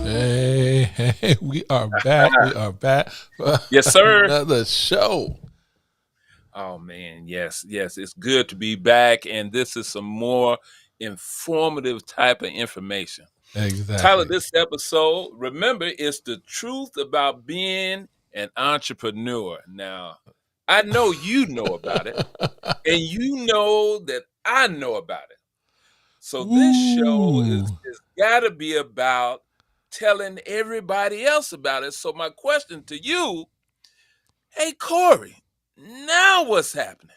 Hey, we are back. We are back for Yes, sir. another show. Oh man, yes. It's good to be back, and this is some more informative type of information. Title of Exactly. this episode, remember, it's the truth about being an entrepreneur. Now, I know you know about it, and you know that I know about it. So this show Ooh. is got to be about telling everybody else about it. So my question to you, hey Corey, now what's happening?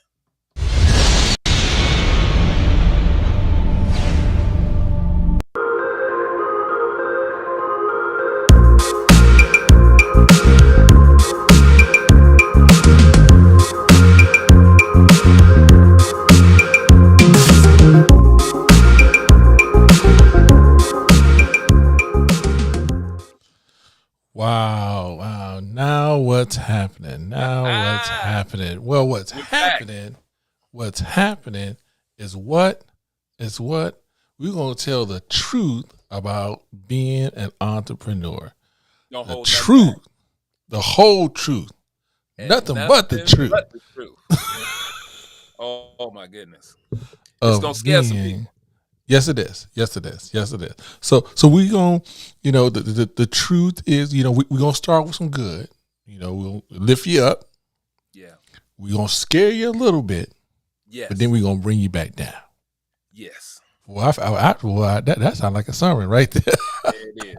Wow. Now what's happening? Well, what's We're back. happening is what we're going to tell the truth about being an entrepreneur. Don't The hold nothing truth, back. the whole truth, And nothing but the truth but the truth. Oh my goodness. It's gonna of scare some being. people. Yes, it is. So we gonna, the truth is, we're gonna start with some good. We'll lift you up. Yeah. We're gonna scare you a little bit, Yes. but then we're gonna bring you back down. Yes. Well, that sounds like a sermon right there. There it is.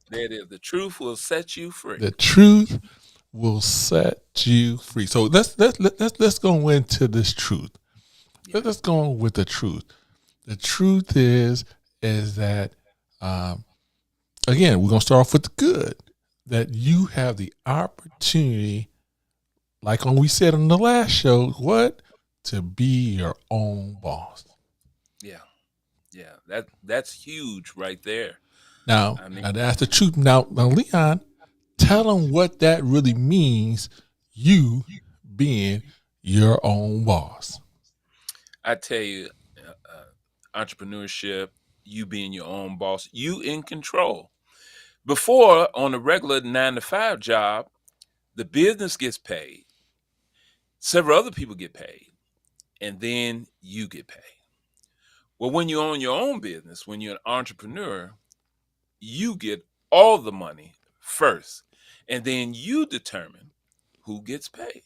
There it is. The truth will set you free. The truth will set you free. So let's go into this truth. Yeah. Let's go with the truth. The truth is that again, we're gonna start off with the good. That you have the opportunity, like when we said on the last show, to be your own boss. Yeah. Yeah. That's huge right there. Now, I mean, now that's the truth. Now, Leon, tell them what that really means. You being your own boss. I tell you, entrepreneurship, you being your own boss, you in control. Before, on a regular 9 to 5 job, the business gets paid, several other people get paid, and then you get paid. Well, when you own your own business, when you're an entrepreneur, you get all the money first, and then you determine who gets paid.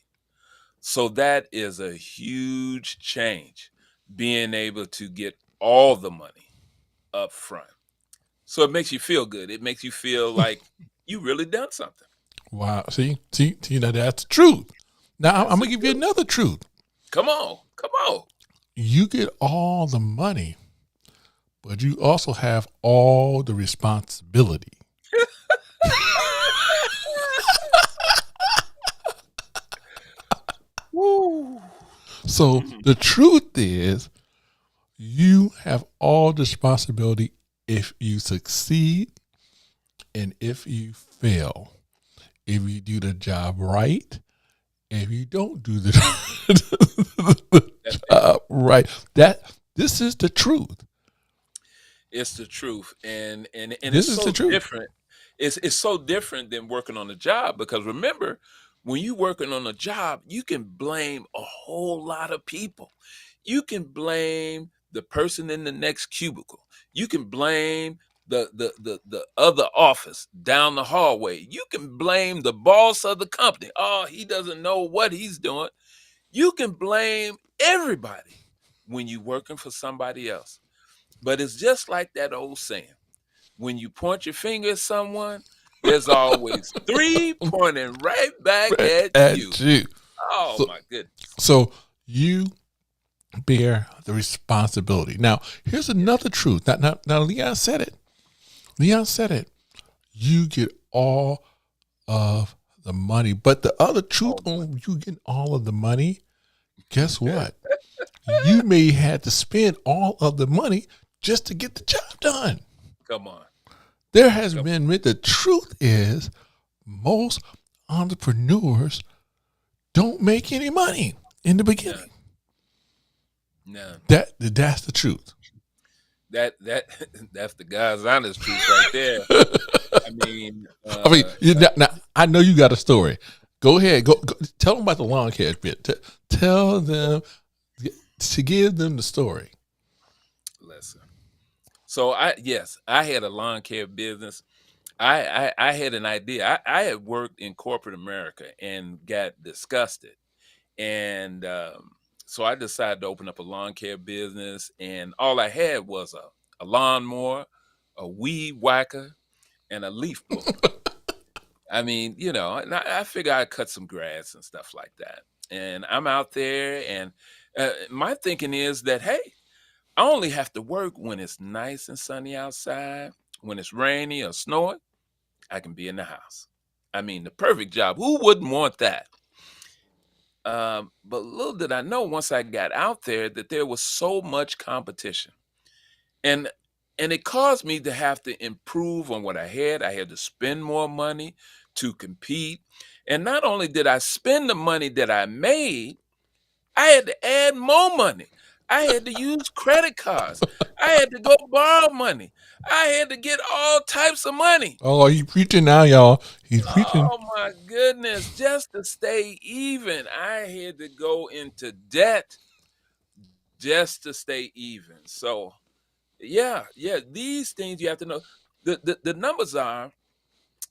So that is a huge change, being able to get all the money up front. So it makes you feel good. It makes you feel like you really done something. Wow. See, that's the truth. Now, That's I'm the going to give you truth. another truth. Come on. You get all the money, but you also have all the responsibility. Woo. So the truth is, you have all the responsibility if you succeed and if you fail. If you do the job right, if you don't do the job right. This is the truth. It's the truth, and This it's is so the truth. different. It's so different than working on a job, because remember, when you working on a job, you can blame a whole lot of people. You can blame the person in the next cubicle. You can blame the other office down the hallway. You can blame the boss of the company. Oh, he doesn't know what he's doing. You can blame everybody when you're working for somebody else. But it's just like that old saying: when you point your finger at someone, there's always three pointing right back Right at you. at you. Oh So, my goodness. so you bear the responsibility. Now, here's another truth. Now, Leon said it. You get all of the money, but the other truth on you getting all of the money, guess what? You may have to spend all of the money just to get the job done. Come on. There has been, the truth is, most entrepreneurs don't make any money in the beginning. No. That's the truth. That's the God's honest truth right there. I mean, now, I know you got a story. Go ahead. Go tell them about the lawn care bit. Tell them to give them the story. listen. So I had a lawn care business. I had an idea. I had worked in corporate America and got disgusted, and so I decided to open up a lawn care business. And all I had was a lawnmower, a weed whacker, and a leaf blower. I mean, and I figure I'd cut some grass and stuff like that. And I'm out there, and my thinking is that, hey, I only have to work when it's nice and sunny outside. When it's rainy or snowing, I can be in the house. I mean, the perfect job. Who wouldn't want that? But little did I know, once I got out there, that there was so much competition. And it caused me to have to improve on what I had. I had to spend more money to compete. And not only did I spend the money that I made, I had to add more money. I had to use credit cards. I had to go borrow money. I had to get all types of money. Oh, he's preaching now, y'all. He's preaching. Oh my goodness, just to stay even, I had to go into debt just to stay even. So, yeah, these things you have to know. The numbers are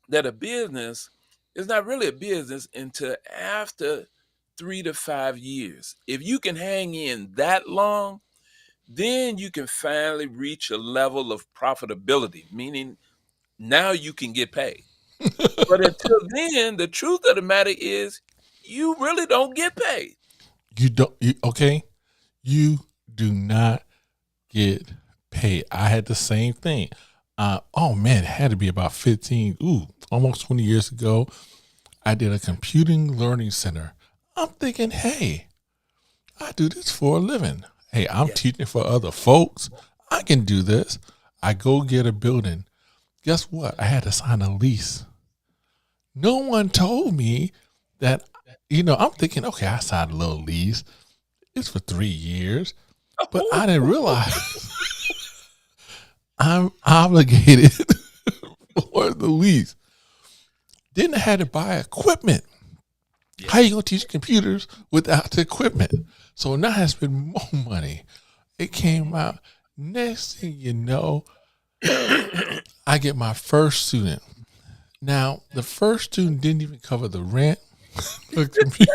that a business is not really a business until after 3 to 5 years. If you can hang in that long, then you can finally reach a level of profitability, meaning now you can get paid. But until then, the truth of the matter is you really don't get paid. You don't. Okay. You do not get paid. I had the same thing. Oh man, it had to be about 15, almost 20 years ago. I did a computing learning center. I'm thinking, hey, I do this for a living. Hey, I'm teaching for other folks. I can do this. I go get a building. Guess what? I had to sign a lease. No one told me that, I'm thinking, okay, I signed a little lease. It's for 3 years. But I didn't realize I'm obligated for the lease. Then I had to buy equipment. Yeah. How you gonna teach computers without the equipment? So now I have to spend more money. It came out. Next thing you know, I get my first student. Now the first student didn't even cover the rent. The computer.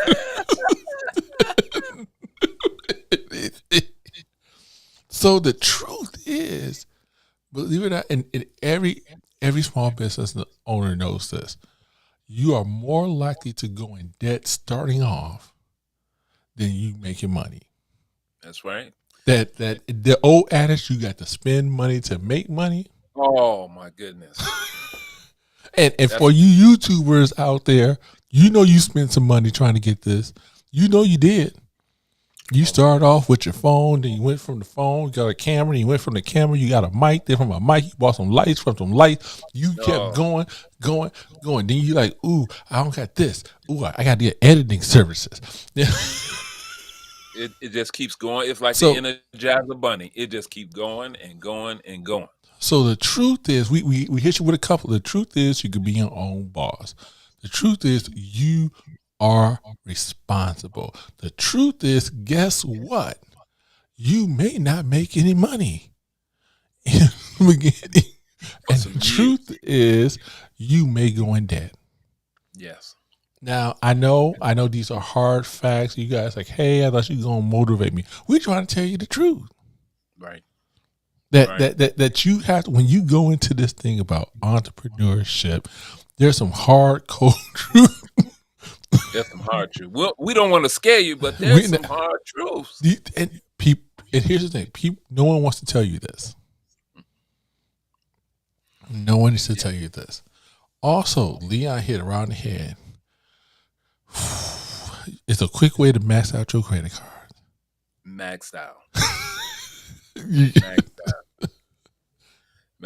So the truth is, believe it or not, and every small business owner knows this. You are more likely to go in debt starting off than you making money. That's right. That the old adage, you got to spend money to make money. Oh my goodness. and for you YouTubers out there, you spent some money trying to get this. You did. You started off with your phone, then you went from the phone, you got a camera, then you went from the camera, you got a mic, then from a mic, you bought some lights, from some lights, you kept going. Then you like, ooh, I don't got this. Ooh, I got the editing services. It just keeps going. It's like the Energizer Bunny. It just keeps going and going and going. So the truth is, we hit you with a couple. The truth is, you could be your own boss. The truth is, you are responsible. The truth is, guess what? You may not make any money in the beginning. And the truth is, you may go in debt. Yes. Now, I know these are hard facts. You guys like, hey, I thought you were going to motivate me. We're trying to tell you the truth. Right. That you have to, when you go into this thing about entrepreneurship, there's some hardcore truth. There's some hard truth. Well, we don't want to scare you, but there's some hard truths. And here's the thing: no one wants to tell you this. No one needs to tell you this. Also, Leon hit around the head. It's a quick way to max out your credit card. Maxed out.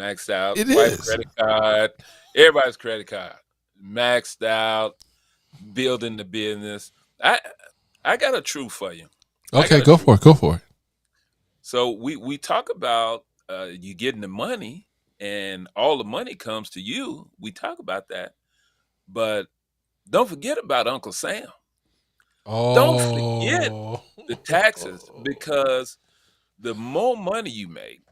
maxed out. It Wife is. credit card, everybody's credit card, maxed out. Building the business. I I got a truth for you. I Okay, got a go truth. for it. Go for it. So we talk about you getting the money, and all the money comes to you. We talk about that, but don't forget about Uncle Sam. Don't forget Oh. the taxes, because the more money you make,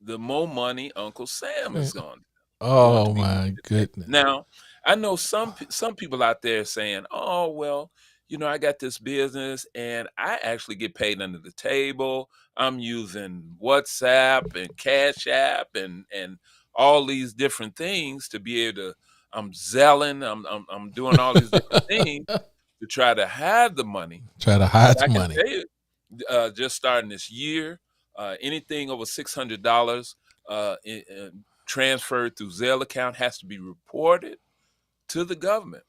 the more money Uncle Sam is going to Oh be willing my to take. goodness. Now, I know some people out there saying, "Oh, well, I got this business and I actually get paid under the table. I'm using WhatsApp and Cash App and all these different things to be able to. I'm selling. I'm doing all these different things to try to have the money." Try to But hide I some can money. tell you, just starting this year, anything over $600 transferred through Zelle account has to be reported to the government.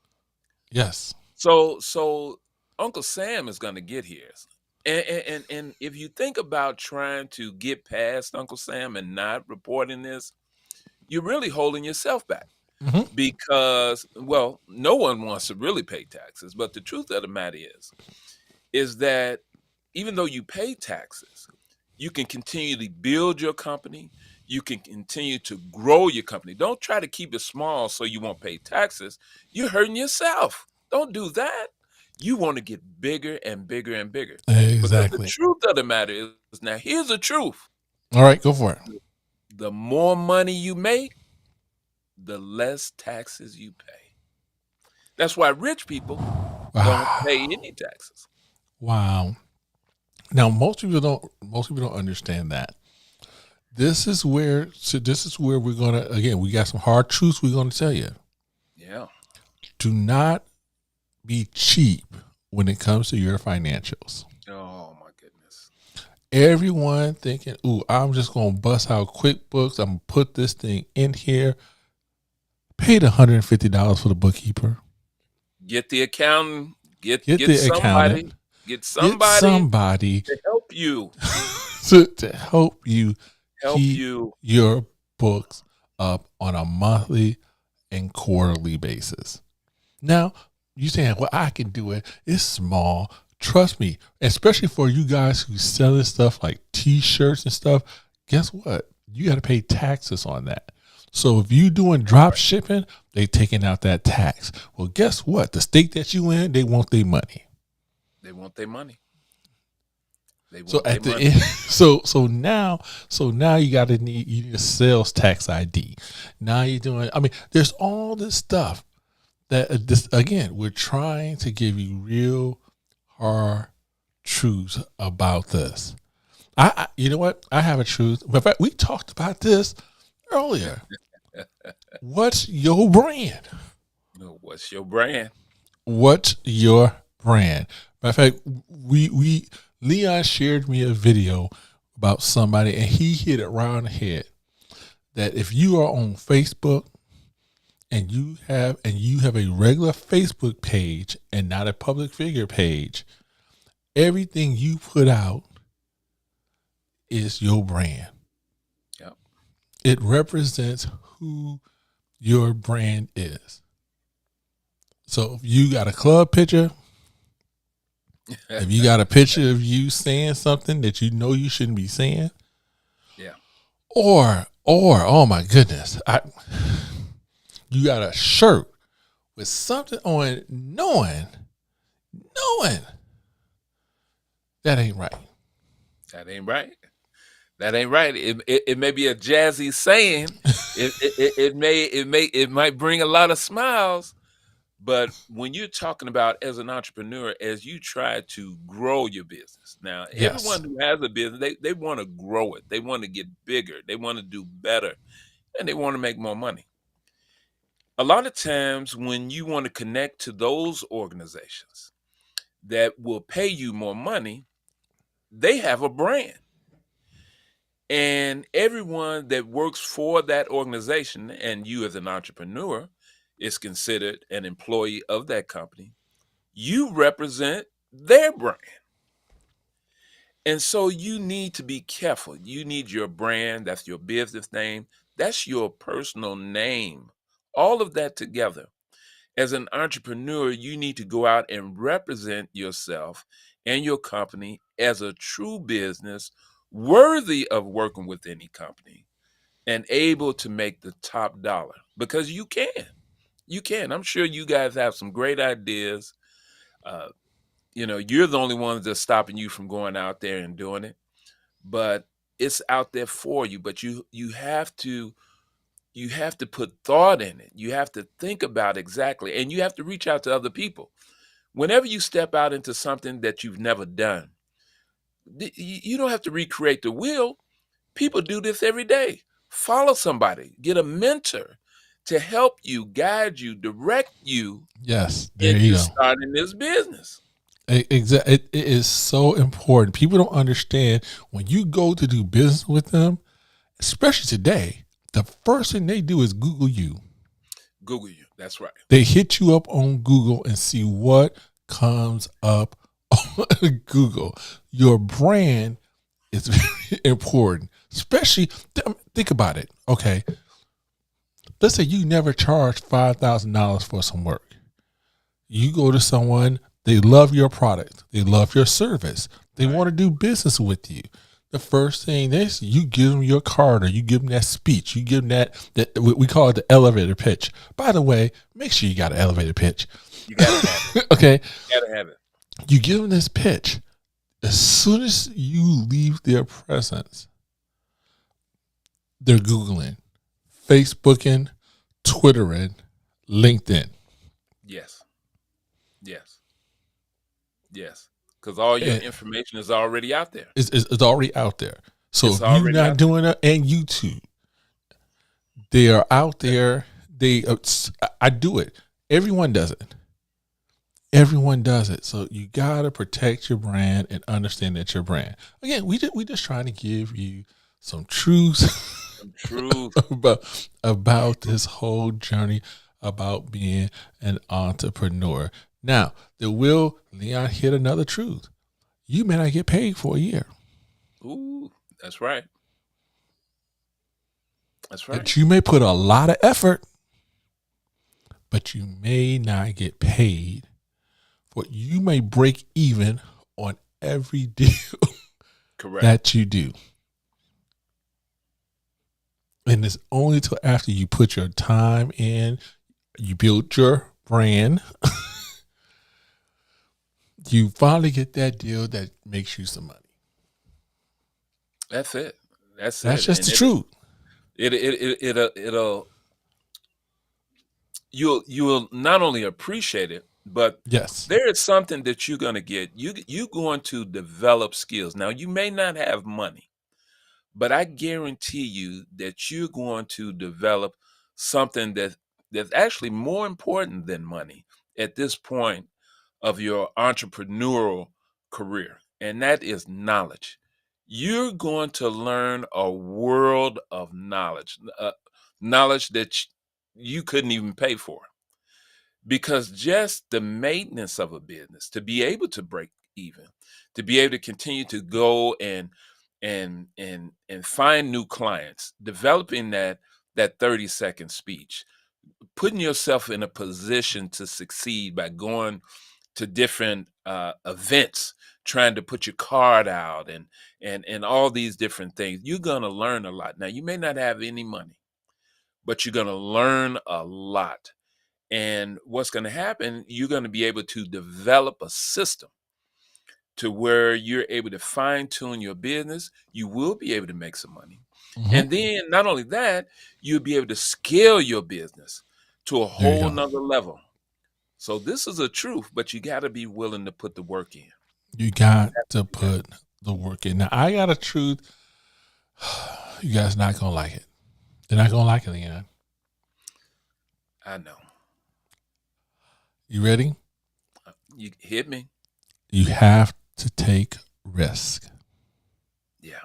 Yes. So Uncle Sam is going to get his. And if you think about trying to get past Uncle Sam and not reporting this, you're really holding yourself back, Hmm. because, well, no one wants to really pay taxes. But the truth of the matter is that even though you pay taxes, you can continually build your company. You can continue to grow your company. Don't try to keep it small so you won't pay taxes. You're hurting yourself. Don't do that. You want to get bigger and bigger and bigger. Because the Exactly. truth of the matter is, now here's the truth: All right, go for it. the more money you make, the less taxes you pay. That's why rich people don't pay Wow. any taxes. Wow. Now most people don't understand that. This is where we're gonna again, we got some hard truths we're gonna tell you. Yeah. Do not be cheap when it comes to your financials. Oh my goodness. Everyone thinking, ooh, I'm just gonna bust out QuickBooks, I'm gonna put this thing in here. Paid $150 for the bookkeeper. Get the accountant. Get Get get the accountant. somebody. Get Get somebody somebody to help you. to help you Help keep you. your books up on a monthly and quarterly basis. Now, you saying, well, I can do it. It's small. Trust me, especially for you guys who selling stuff like t-shirts and stuff, guess what? You got to pay taxes on that. So if you doing drop shipping, they taking out that tax. Well, guess what? The state that you in, they want their money. They want their money. They So want their at the money. end, so now you need a sales tax ID. Now you're doing. I mean, there's all this stuff that this again. We're trying to give you real hard truths about this. You know what? I have a truth. In fact, we talked about this earlier. What's your brand? What's your brand? What's your brand? Matter of fact, we Leon shared me a video about somebody, and he hit it right on the head. That if you are on Facebook and you have a regular Facebook page and not a public figure page, everything you put out is your brand. Yep. It represents who your brand is. So if you got a club picture, if you got a picture of you saying something that you know you shouldn't be saying, Yeah. or oh my goodness, you got a shirt with something on it, knowing that ain't right. That ain't right. That ain't right. It may be a jazzy saying. It might bring a lot of smiles. But when you're talking about, as an entrepreneur, as you try to grow your business, now Yes, everyone who has a business, they want to grow it. They want to get bigger. They want to do better, and they want to make more money. A lot of times when you want to connect to those organizations that will pay you more money, they have a brand. And everyone that works for that organization, and you as an entrepreneur, is considered an employee of that company. You represent their brand. And so you need to be careful. You need your brand, that's your business name, That's your personal name. All of that together. As an entrepreneur, you need to go out and represent yourself and your company as a true business worthy of working with any company and able to make the top dollar because you can. You can. I'm sure you guys have some great ideas. Uh, you're the only ones that's stopping you from going out there and doing it, but it's out there for you. But you have to put thought in it. You have to think about exactly, and you have to reach out to other people. Whenever you step out into something that you've never done, you don't have to recreate the wheel. People do this every day. Follow somebody, get a mentor to help you, guide you, direct you Yes, there you into go. starting this business. Exactly. It is so important. People don't understand when you go to do business with them, especially today. The first thing they do is Google you. Google you. That's right. They hit you up on Google and see what comes up on Google. Your brand is very important, especially think about it. Okay, let's say you never charged $5,000 for some work. You go to someone, they love your product, they love your service, they Right. want to do business with you. The first thing is you give them your card or you give them that speech. You give them that we call it the elevator pitch. By the way, make sure you got an elevator pitch. You got to have it. Okay, You got to have it. you give them this pitch. As soon as you leave their presence, they're Googling, Facebooking, Twittering, LinkedIn. Yes. Yes. Yes. Because all your And information is already out there. it's already out there. So It's if you're already not out there. doing it, and YouTube, they are out there. I do it. Everyone does it. Everyone does it. So you gotta protect your brand and understand that your brand. Again, we just trying to give you some truths Truth. about this whole journey about being an entrepreneur. Now, Leon hit another truth. You may not get paid for a year. Ooh, that's right. That's right. That you may put a lot of effort, but you may not get paid. For you may break even on every deal Correct. that you do. And it's only till after you put your time in, you build your brand, you finally get that deal that makes you some money. That's it. That's That's it. just And the truth. it'll you'll not only appreciate it, but Yes. there is something that you're gonna get. You're going to develop skills. Now you may not have money, but I guarantee you that you're going to develop something that's actually more important than money at this point of your entrepreneurial career, and that is knowledge. You're going to learn a world of knowledge, knowledge that you couldn't even pay for, because just the maintenance of a business, to be able to break even, to be able to continue to go and find new clients, developing that 30-second speech, putting yourself in a position to succeed by going to different events, trying to put your card out, and all these different things. You're gonna learn a lot. Now you may not have any money, but you're gonna learn a lot. And what's gonna happen, you're gonna be able to develop a system to where you're able to fine tune your business. You will be able to make some money. Mhm. And then not only that, you'll be able to scale your business to a There you whole go. nother level. So this is a truth, but you got to be willing to put the work in. You got to put the work in. Now, I got a truth. You guys not going to like it. They're not going to like it, Leon. I know. You ready? You hit me. You have to take risk. Yeah.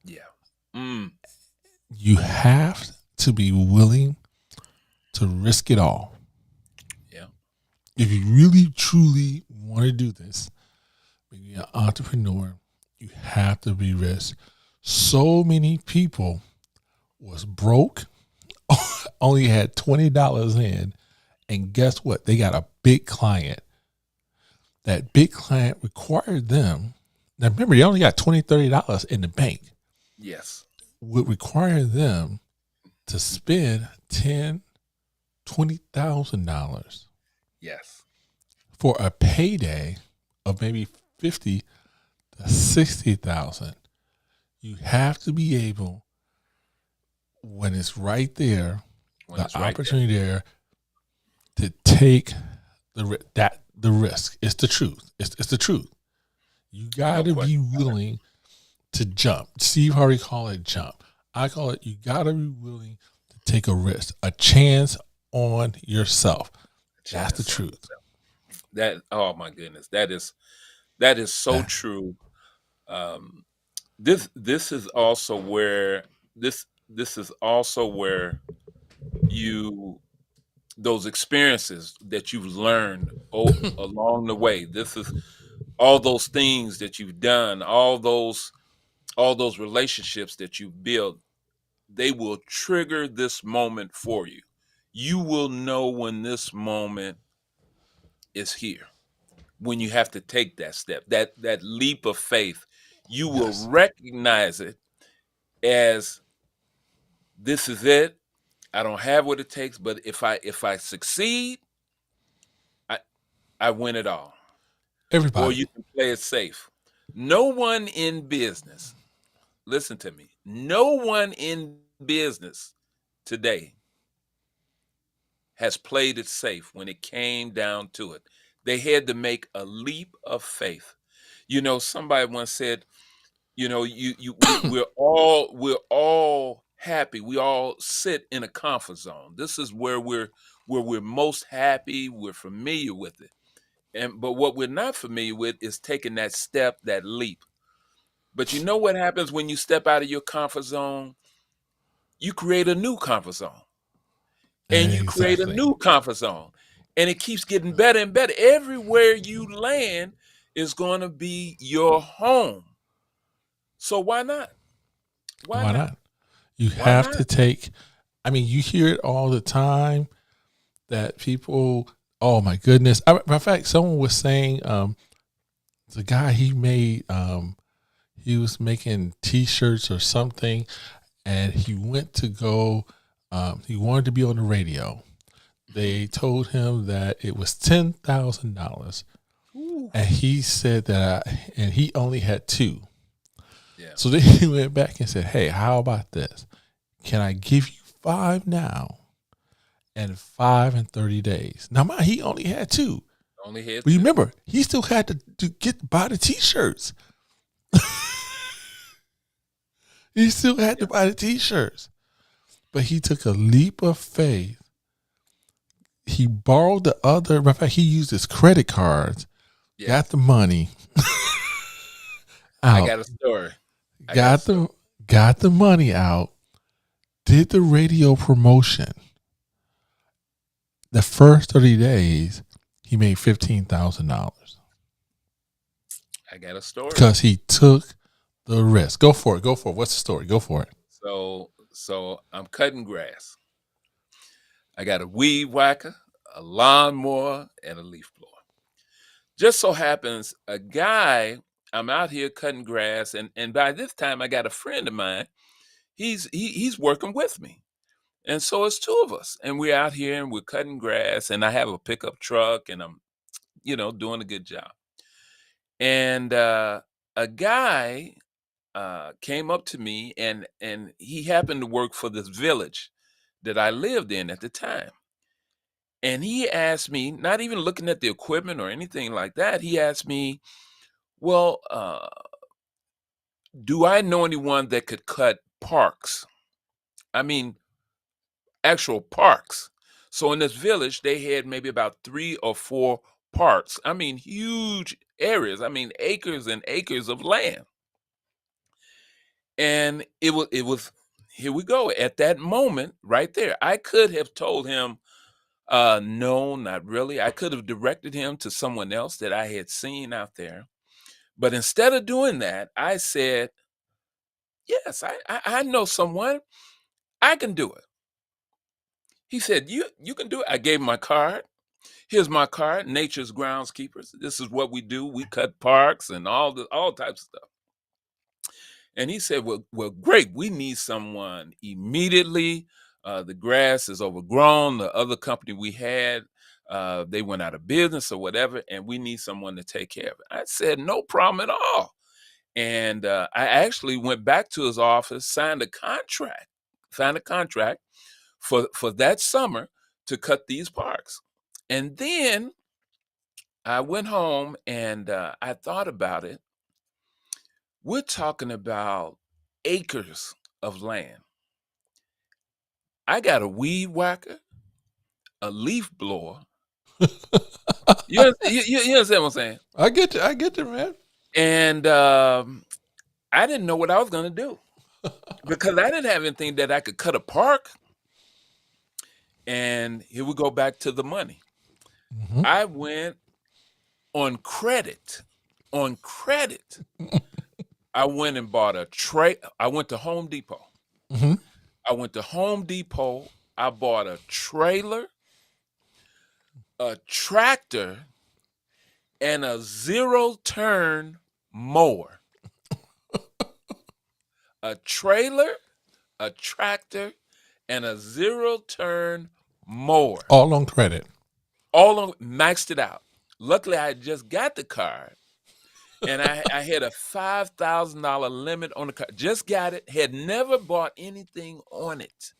Yeah. Mm. You have to be willing to risk it all. Yeah. If you really, truly want to do this, being an entrepreneur, you have to be risk. So many people was broke, only had $20 in, and guess what? They got a big client. That big client required them. Now remember, they only got $20, $30 in the bank. Yes. Would require them to spend $20,000 Yes. for a payday of maybe 50 to 60,000. You have to be able, when it's right there, When the it's right there. opportunity there, to take the risk. It's the truth. It's the truth. You got No to be question. willing to jump. Steve Harvey called it jump. I call it, you got to be willing to take a risk, a chance on yourself. That's the Chance on truth. yourself. That, oh my goodness, that is so That, true. Um, this is also where this is also where you those experiences that you've learned along the way. This is all those things that you've done, all those relationships that you've built. They will trigger this moment for you. You will know when this moment is here, when you have to take that step, that leap of faith. You will yes. recognize it as, this is it. I don't have what it takes, but if I succeed, I I win it all. Or Everybody. you can play it safe. No one in business, listen to me. No one in business today has played it safe when it came down to it. They had to make a leap of faith. Somebody once said, we're all happy. We all sit in a comfort zone. This is where we're most happy. We're familiar with it. But what we're not familiar with is taking that step, that leap. But you know what happens when you step out of your comfort zone? You create a new comfort zone. And you create a Exactly. new comfort zone. And it keeps getting better and better. Everywhere you land is going to be your home. So why not? Why Why not? not? You Why have to not? take, I mean, you hear it all the time that people, oh my goodness. Matter of fact, someone was saying, the guy he was making T-shirts or something, and he went to go, he wanted to be on the radio. They told him that it was $10,000, Ooh, and he said that, and he only had two. yeah. So then he went back and said, "Hey, how about this? Can I give you five now and five in 30 days?" Now, he only had two. Only had But you two. remember, he still had to buy the T-shirts. He still had to Yeah. buy the T-shirts. But he took a leap of faith. He borrowed the other. In fact, he used his credit cards, Yeah. got the money I out, got a story. I got a got story. the money out, did the radio promotion. The first 30 days, he made $15,000 I got a story. because he took the risk. Go for it. Go for it. What's the story? Go for it. So I'm cutting grass. I got a weed whacker, a lawnmower, and a leaf blower. Just so happens a guy, I'm out here cutting grass, and by this time I got a friend of mine. He's working with me. And so it's two of us. And we're out here and we're cutting grass, and I have a pickup truck, and I'm, doing a good job. And a guy came up to me, and he happened to work for this village that I lived in at the time. And he asked me, not even looking at the equipment or anything like that, he asked me, well, do I know anyone that could cut parks? I mean, actual parks. So in this village, they had maybe about 3 or 4 parks. I mean, huge areas. I mean, acres and acres of land. And it was here we go. At that moment, right there, I could have told him, no, not really. I could have directed him to someone else that I had seen out there. But instead of doing that, I said, yes, I know someone. I can do it. He said, you can do it. I gave him my card. Here's my card, Nature's Groundskeepers. This is what we do. We cut parks and all types of stuff. And he said, well, great. We need someone immediately. The grass is overgrown. The other company we had, they went out of business or whatever, and we need someone to take care of it. I said, no problem at all. And I actually went back to his office, signed a contract for that summer to cut these parks. And then I went home and I thought about it. We're talking about acres of land. I got a weed whacker, a leaf blower. You understand what I'm saying? I get you, man. And I didn't know what I was going to do because I didn't have anything that I could cut a park. And here we go back to the money. Mm-hmm. I went on credit. On credit. I went and bought a tray. I went to Home Depot. Mm-hmm. I went to Home Depot. I bought a trailer, a tractor, and a zero-turn mower. A trailer, a tractor, and a zero-turn mower. All on credit. All on, maxed it out. Luckily, I had just got the card, and I had a $5,000 limit on the card. Just got it. Had never bought anything on it,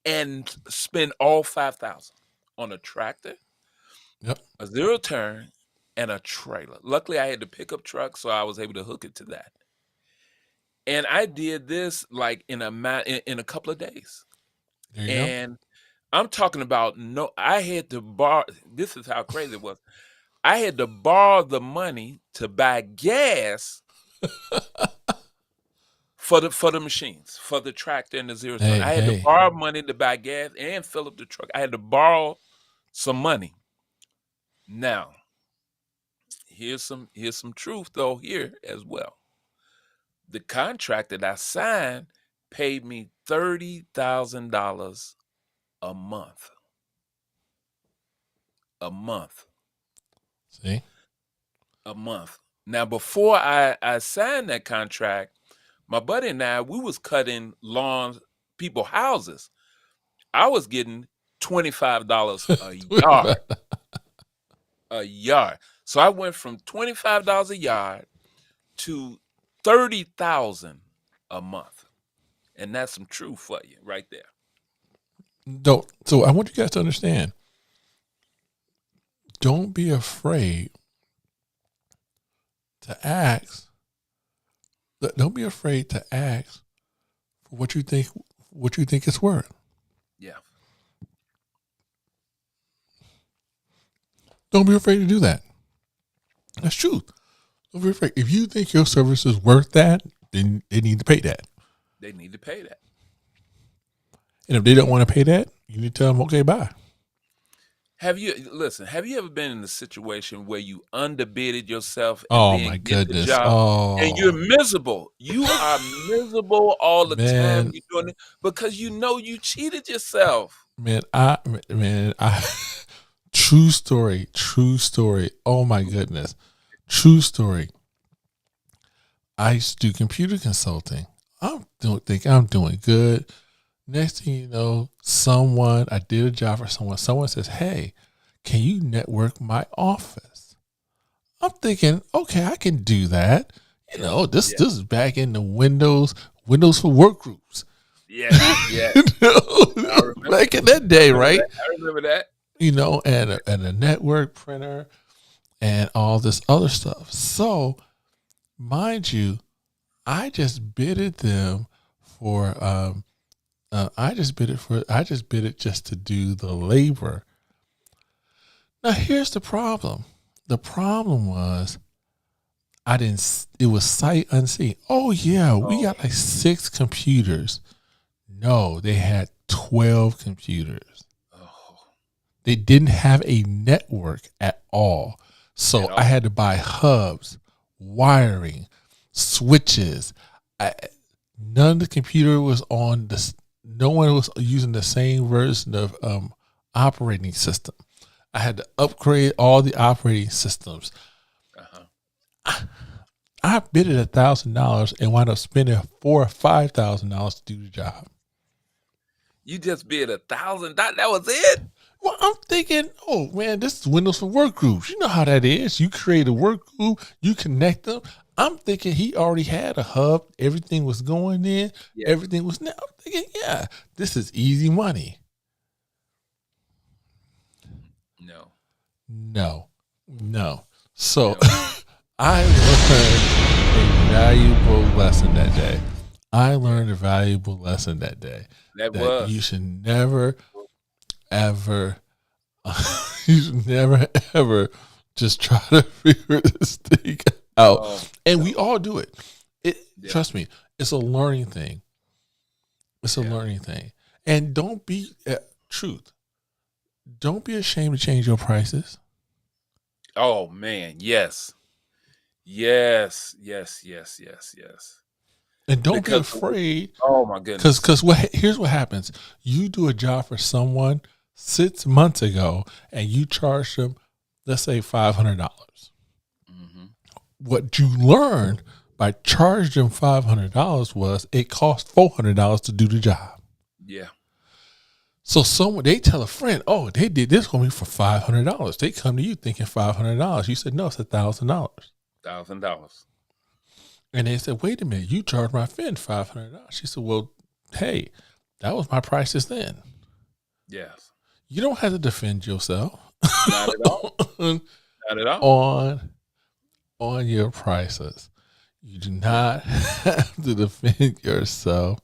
and spent all $5,000 on a tractor, Yep. a zero-turn, and a trailer. Luckily, I had the pickup truck, so I was able to hook it to that. And I did this like in a couple of days. There you And I'm talking about I had to borrow. This is how crazy it was. I had to borrow the money to buy gas for the machines, for the tractor and the zero turn. I had to borrow money to buy gas and fill up the truck. I had to borrow some money. Now, here's some truth though here as well. The contract that I signed paid me $30,000 a month. A month. See? A month. Now, before I signed that contract, my buddy and I, we was cutting lawns, people's houses. I was getting $25 a yard. A yard. So I went from $25 a yard to $30,000 a month. And that's some truth for you right there. So I want you guys to understand. Don't be afraid to ask. Don't be afraid to ask for what you think it's worth. Yeah. Don't be afraid to do that. That's truth. Don't be afraid. If you think your service is worth that, then they need to pay that. They need to pay that. And if they don't want to pay that, you need to tell them, okay, bye. Have you ever been in a situation where you underbidded yourself Oh and my then get the goodness. job Oh, and you're miserable? You are miserable all the Man. time you're doing it because you know you cheated yourself. man, I true story. Oh my goodness. True story. I used to do computer consulting. I don't think I'm doing good. Next thing you know, I did a job for someone. Someone says, hey, can you network my office? I'm thinking, okay, I can do that. You know, this is back in the Windows for work groups. Yeah, yeah. Back in that day, right? I remember that. You know, and a network printer and all this other stuff. So, mind you, I just bidded them for I just bid it just to do the labor. Now here's the problem. The problem was it was sight unseen. Oh yeah, we got like 6 computers. No, they had 12 computers. Oh. They didn't have a network at all. So I had to buy hubs, wiring, switches, None of the computer was on this. No one was using the same version of operating system. I had to upgrade all the operating systems. Uh-huh. I bid it $1,000 and wound up spending $4,000 or $5,000 to do the job. You just bid $1,000. That was it. Well, I'm thinking, oh man, this is Windows for work groups. You know how that is. You create a work group, you connect them. I'm thinking he already had a hub. Everything was going in. Yeah. Everything was now. I'm thinking, yeah, this is easy money. No. So I learned a valuable lesson that day. That you should never, ever, you should never, ever just try to figure this thing out. And we all do it. Trust me, it's a learning thing. And don't be, truth, don't be ashamed to change your prices. Oh man, yes. And don't be afraid. Oh my goodness. Because here's what happens. You do a job for someone 6 months ago and you charge them, let's say $500. Mm-hmm. What you learned by charging them $500 was it cost $400 to do the job. Yeah. So they tell a friend, oh, they did this for me for $500. They come to you thinking $500. You said, no, it's $1,000. $1,000. And they said, wait a minute, you charged my friend $500. She said, well, hey, that was my price just then. Yes. You don't have to defend yourself. Not at all. Not at all. On your prices. You do not have to defend yourself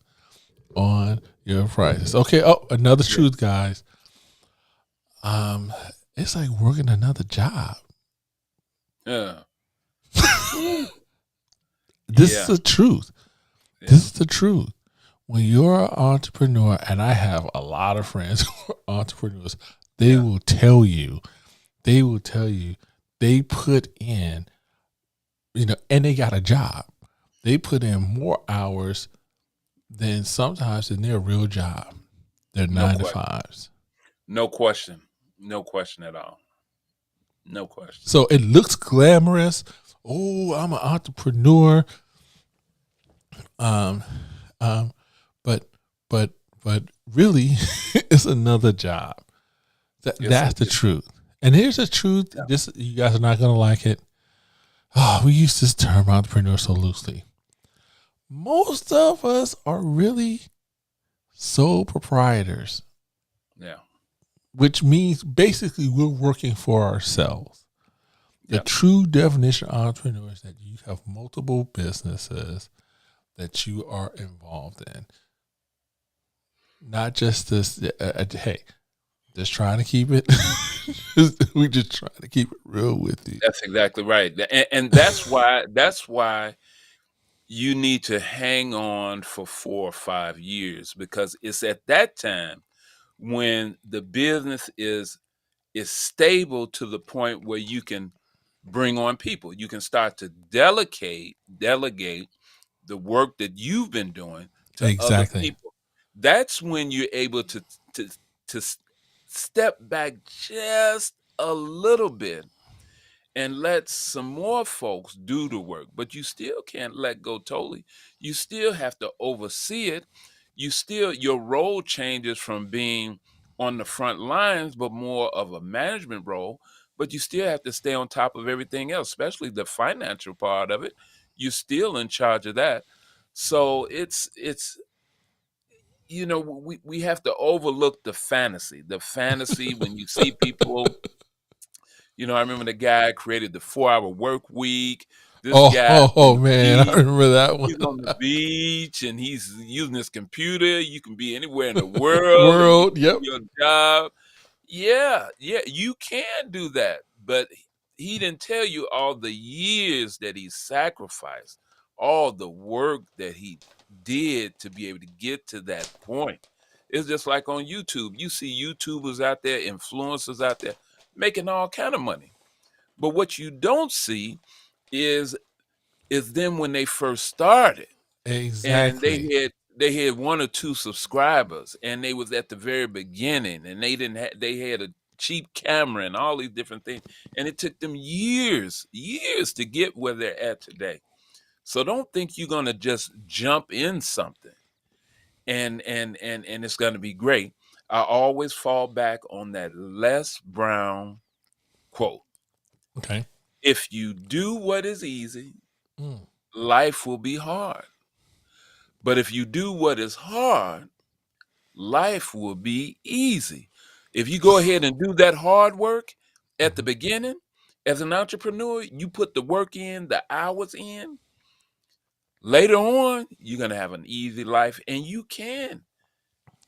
on your prices. Okay. Oh, another truth, guys. It's like working another job. Yeah. This is the truth. Yeah. This is the truth. When you're an entrepreneur, and I have a lot of friends who are entrepreneurs, they will tell you, they put in, and they got a job. They put in more hours than sometimes in their real job. They're 9 to 5s. No question. No question at all. No question. So it looks glamorous. Oh, I'm an entrepreneur. But really, it's another job. That's the truth. And here's the truth. Yeah. This, you guys are not gonna like it. Oh, we use this term entrepreneur so loosely. Most of us are really sole proprietors. Yeah. Which means basically we're working for ourselves. The true definition of entrepreneur is that you have multiple businesses that you are involved in. Not just this, hey, just trying to keep it, we just trying to keep it real with you. That's exactly right. And that's why you need to hang on for 4 or 5 years, because it's at that time when the business is stable to the point where you can bring on people. You can start to delegate the work that you've been doing to other people. That's when you're able to step back just a little bit and let some more folks do the work. But you still can't let go totally. You still have to oversee it. Your role changes from being on the front lines, but more of a management role. But you still have to stay on top of everything else, especially the financial part of it. You're still in charge of that. So it's we have to overlook the fantasy. The fantasy when you see people, I remember the guy created the 4-hour work week. This guy, man, I remember that one. He's on the beach and he's using his computer. You can be anywhere in the world. Yep. Your job. Yeah, you can do that. But he didn't tell you all the years that he sacrificed, all the work that he did to be able to get to that point. It's just like on YouTube. You see YouTubers out there, influencers out there making all kind of money. But what you don't see is them when they first started. and Exactly. they had 1 or 2 subscribers, and they was at the very beginning, and they had a cheap camera and all these different things, and it took them years to get where they're at today. So don't think you're gonna just jump in something and it's gonna be great. I always fall back on that Les Brown quote. Okay. If you do what is easy, Mm. life will be hard. But if you do what is hard, life will be easy. If you go ahead and do that hard work at the Mhm. beginning, as an entrepreneur, you put the work in, the hours in, later on, you're going to have an easy life and you can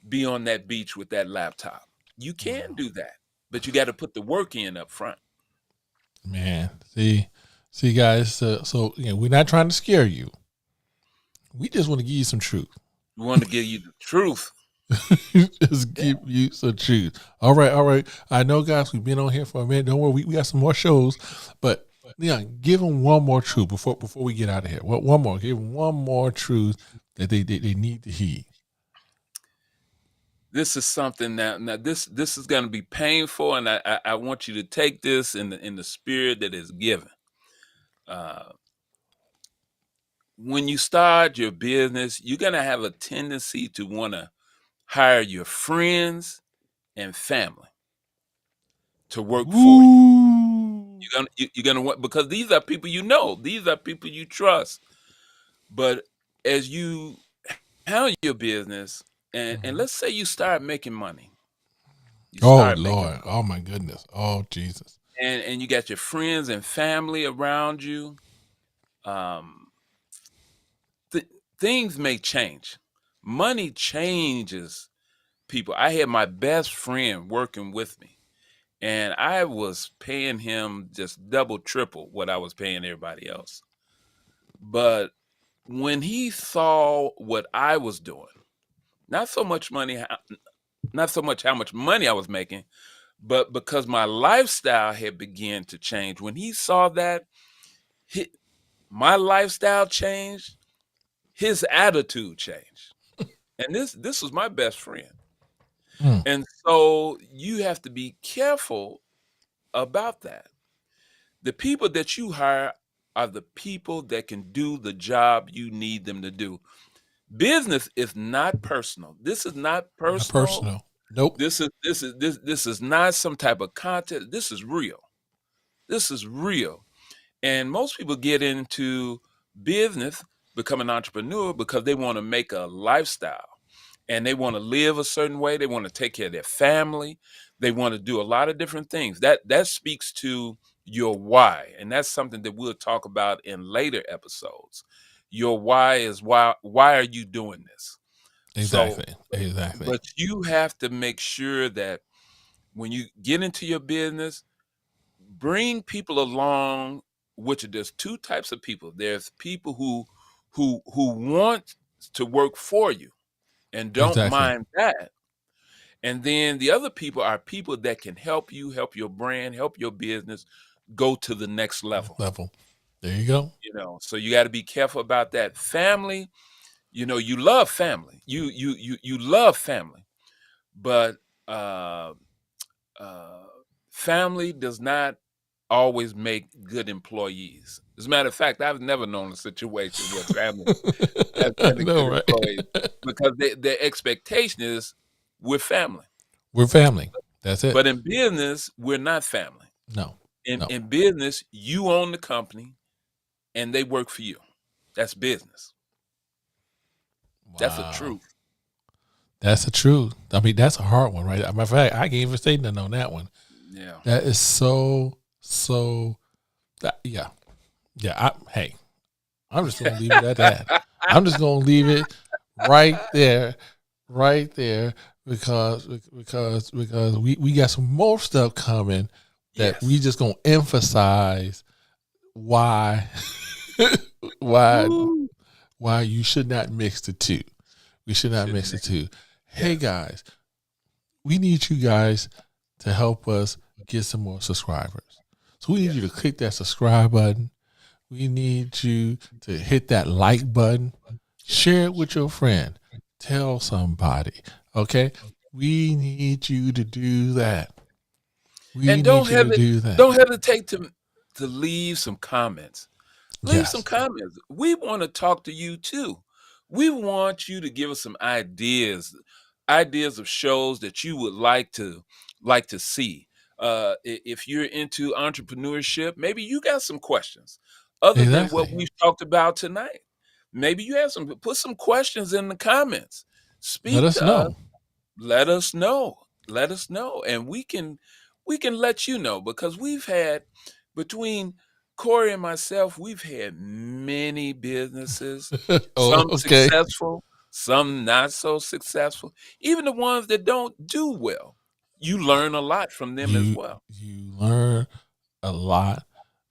be on that beach with that laptop. You can Wow. do that, but you got to put the work in up front. Man, see, guys. So we're not trying to scare you. We just want to give you some truth. We want to give you the truth. Just Yeah. give you some truth. All right, all right. I know, guys, we've been on here for a minute. Don't worry, we got some more shows, but give them one more truth before we get out of here. One more. Give them one more truth that they need to heed. This is something that now this is going to be painful, and I want you to take this in the spirit that is given. Uh, when you start your business, you're going to have a tendency to want to hire your friends and family to work for you. Ooh. You're gonna want, because these are people you know, these are people you trust. But as you handle your business, and Mhm. let's say you start making money, you Oh start making Lord. money, Oh my goodness. Oh Jesus. and you got your friends and family around you, um, th- things may change. Money changes people. I had my best friend working with me, and I was paying him just double, triple what I was paying everybody else. But when he saw what I was doing, not so much money, not so much how much money I was making, but because my lifestyle had begun to change. When he saw that, hi my lifestyle changed, his attitude changed. And this was my best friend. Mm. And so you have to be careful about that. The people that you hire are the people that can do the job you need them to do. Business is not personal. This is not Not personal. personal. Nope. This is not some type of content. This is real. This is real. And most people get into business, become an entrepreneur because they want to make a lifestyle and they want to live a certain way. They want to take care of their family. They want to do a lot of different things. That speaks to your why, and that's something that we'll talk about in later episodes. Your why is why are you doing this? So, Exactly. Exactly. but you have to make sure that when you get into your business, bring people along, which there's two types of people. There's people who want to work for you and don't Exactly. mind that. And then the other people are people that can help you, help your brand, help your business go to the next level. Level. There you go. So you got to be careful about that. Family, you love family. You love family, but uh, uh, family does not always make good employees. As a matter of fact, I've never known a situation where family has I been a know, good right? employee because their expectation is we're family. We're family. That's it. But in business, we're not family. No. No. In business, you own the company and they work for you. That's business. That's the Wow. truth. That's the truth. I mean, that's a hard one, right? Matter of fact, I can't even say nothing on that one. Yeah. That is so. Yeah. Hey, I'm just gonna leave it at that. I'm just gonna leave it right there, because we got some more stuff coming that we Yes. just gonna emphasize why why Woo. why you should not mix the two. We should not Shouldn't mix the make. two. Hey Yes. guys, we need you guys to help us get some more subscribers. So we need you to Yes. click that subscribe button. We need you to hit that like button, Share it with your friend. Tell somebody. Okay? We need you to do that. We And need you to do that. don't hesitate to leave some comments. Leave some Yes. comments. We want to talk to you too. We want you to give us some ideas of shows that you would like to see. If you're into entrepreneurship, maybe you got some questions other than what Exactly. we've talked about tonight. Maybe you have some. Put some questions in the comments. Let Speak us to us. know. Let us know. Let us know, and we can let you know because we've had between Corey and myself, we've had many businesses, Oh, some okay. successful, some not so successful. Even the ones that don't do well, you learn a lot from them as well. You learn a lot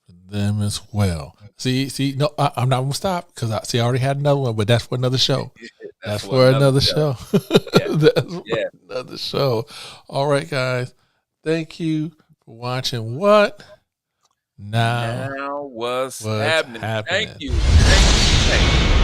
from them as well. See, no, I'm not gonna stop because I already had another one, but that's for another show. That's That's for for another another show. show. Yeah, That's for yeah. another show. All right, guys. Thank you for watching. What now? Now what's What's happening? Thank happening? you. Thank you. Thank you.